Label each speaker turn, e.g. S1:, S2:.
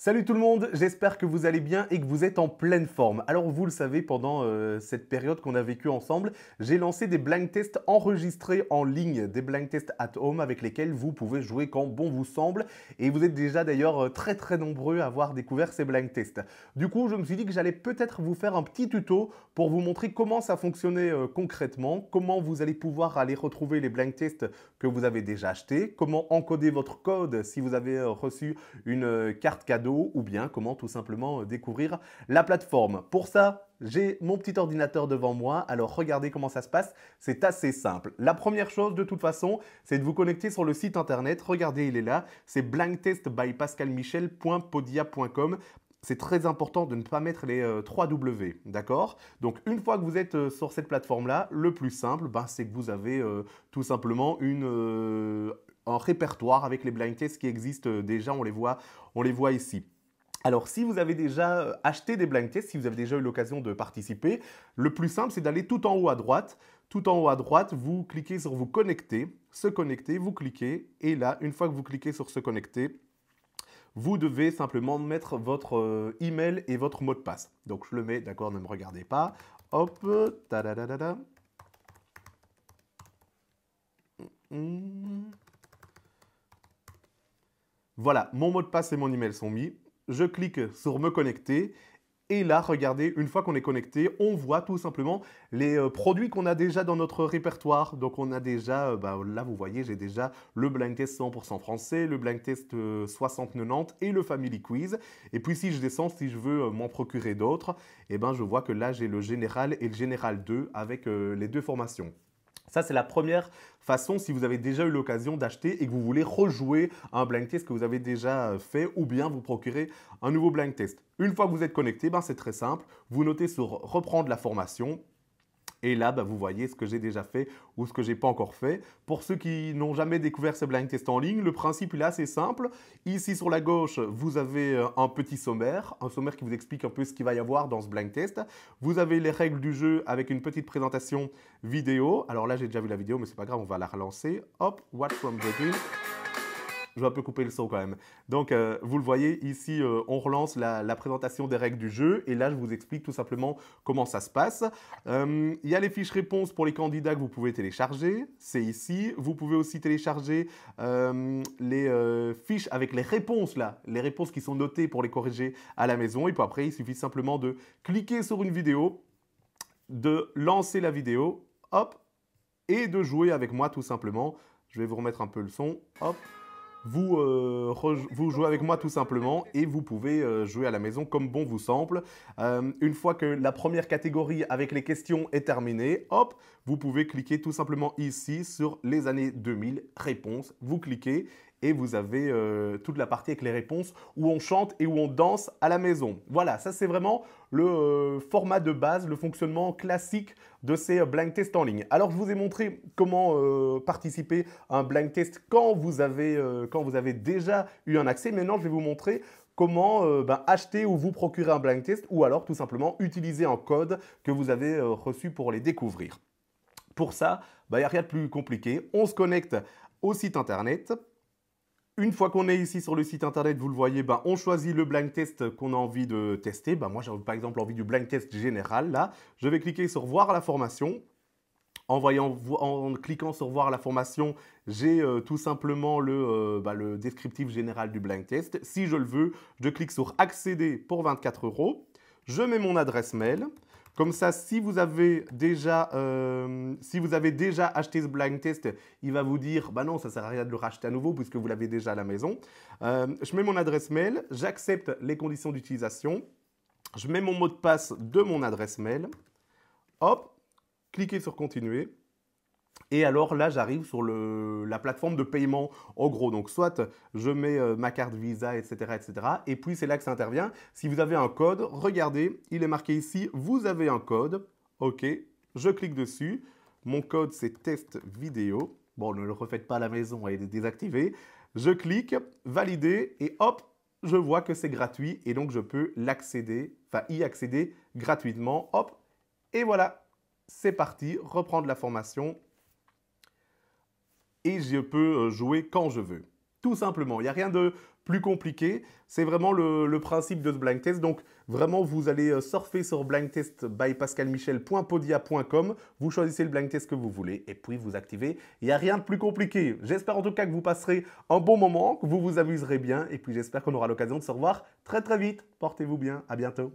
S1: Salut tout le monde, j'espère que vous allez bien et que vous êtes en pleine forme. Alors vous le savez, pendant cette période qu'on a vécue ensemble, j'ai lancé des blind tests enregistrés en ligne, des blind tests at home avec lesquels vous pouvez jouer quand bon vous semble. Et vous êtes déjà d'ailleurs très nombreux à avoir découvert ces blind tests. Du coup, je me suis dit que j'allais peut-être vous faire un petit tuto pour vous montrer comment ça fonctionnait concrètement, comment vous allez pouvoir aller retrouver les blind tests que vous avez déjà achetés, comment encoder votre code si vous avez reçu une carte cadeau ou bien comment tout simplement découvrir la plateforme. Pour ça, j'ai mon petit ordinateur devant moi, alors regardez comment ça se passe, c'est assez simple. La première chose de toute façon, c'est de vous connecter sur le site internet, regardez il est là, c'est blindtestbypascalmichel.podia.com. C'est très important de ne pas mettre les 3 W, d'accord? Donc une fois que vous êtes sur cette plateforme-là, le plus simple, c'est que vous avez tout simplement un répertoire avec les blind tests qui existent déjà, on les voit ici. Alors, si vous avez déjà acheté des blind tests, si vous avez déjà eu l'occasion de participer, le plus simple, c'est d'aller tout en haut à droite. Tout en haut à droite, vous cliquez sur vous connecter, se connecter, vous cliquez. Et là, une fois que vous cliquez sur se connecter, vous devez simplement mettre votre email et votre mot de passe. Donc, je le mets, d'accord, ne me regardez pas. Hop, tadadadada. Voilà, mon mot de passe et mon email sont mis. Je clique sur me connecter. Et là, regardez, une fois qu'on est connecté, on voit tout simplement les produits qu'on a déjà dans notre répertoire. Donc, on a déjà, là, vous voyez, j'ai déjà le blind test 100% français, le blind test 60-90 et le family quiz. Et puis, si je descends, si je veux m'en procurer d'autres, je vois que là, j'ai le général et le général 2 avec les deux formations. Ça, c'est la première façon si vous avez déjà eu l'occasion d'acheter et que vous voulez rejouer un blind test que vous avez déjà fait ou bien vous procurer un nouveau blind test. Une fois que vous êtes connecté, c'est très simple. Vous notez sur reprendre la formation. Et là, vous voyez ce que j'ai déjà fait ou ce que je n'ai pas encore fait. Pour ceux qui n'ont jamais découvert ce blind test en ligne, le principe est assez simple. Ici, sur la gauche, vous avez un petit sommaire qui vous explique un peu ce qu'il va y avoir dans ce blind test. Vous avez les règles du jeu avec une petite présentation vidéo. Alors là, j'ai déjà vu la vidéo, mais c'est pas grave, on va la relancer. Hop, watch from the game. Je vais un peu couper le son quand même. Donc, vous le voyez, ici, on relance la présentation des règles du jeu. Et là, je vous explique tout simplement comment ça se passe. Il y a les fiches réponses pour les candidats que vous pouvez télécharger. C'est ici. Vous pouvez aussi télécharger les fiches avec les réponses, là. Les réponses qui sont notées pour les corriger à la maison. Et puis après, il suffit simplement de cliquer sur une vidéo, de lancer la vidéo, hop, et de jouer avec moi tout simplement. Je vais vous remettre un peu le son, hop. Vous jouez avec moi tout simplement et vous pouvez jouer à la maison comme bon vous semble. Une fois que la première catégorie avec les questions est terminée, hop, vous pouvez cliquer tout simplement ici sur les années 2000, réponses. Vous cliquez et vous avez toute la partie avec les réponses où on chante et où on danse à la maison. Voilà, ça c'est vraiment le format de base, le fonctionnement classique de ces blind tests en ligne. Alors, je vous ai montré comment participer à un blind test quand vous avez déjà eu un accès. Maintenant, je vais vous montrer comment acheter ou vous procurer un blind test ou alors tout simplement utiliser un code que vous avez reçu pour les découvrir. Pour ça, il n'y a rien de plus compliqué. On se connecte au site internet. Une fois qu'on est ici sur le site internet, vous le voyez, on choisit le blind test qu'on a envie de tester. Moi, j'ai par exemple envie du blind test général. Là, je vais cliquer sur voir la formation. En cliquant sur voir la formation, j'ai tout simplement le descriptif général du blind test. Si je le veux, je clique sur accéder pour 24 €. Je mets mon adresse mail. Comme ça, si vous avez déjà acheté ce blind test, il va vous dire « non, ça ne sert à rien de le racheter à nouveau puisque vous l'avez déjà à la maison ». Je mets mon adresse mail, j'accepte les conditions d'utilisation, je mets mon mot de passe de mon adresse mail, hop, cliquez sur « Continuer ». Et alors là, j'arrive sur la plateforme de paiement en gros. Donc, soit je mets ma carte Visa, etc., etc. Et puis, c'est là que ça intervient. Si vous avez un code, regardez, il est marqué ici, vous avez un code. OK, je clique dessus. Mon code, c'est test vidéo. Bon, ne le refaites pas à la maison, il est désactivé. Je clique, valider et hop, je vois que c'est gratuit et donc je peux y accéder gratuitement. Hop, et voilà, c'est parti, reprendre la formation. Et je peux jouer quand je veux. tout simplement. Il n'y a rien de plus compliqué. C'est vraiment le principe de ce blind test. Donc, vraiment, vous allez surfer sur blindtestbypascalmichel.podia.com. Vous choisissez le blind test que vous voulez et puis vous activez. Il n'y a rien de plus compliqué. J'espère en tout cas que vous passerez un bon moment, que vous vous amuserez bien. Et puis, j'espère qu'on aura l'occasion de se revoir très très vite. Portez-vous bien. À bientôt.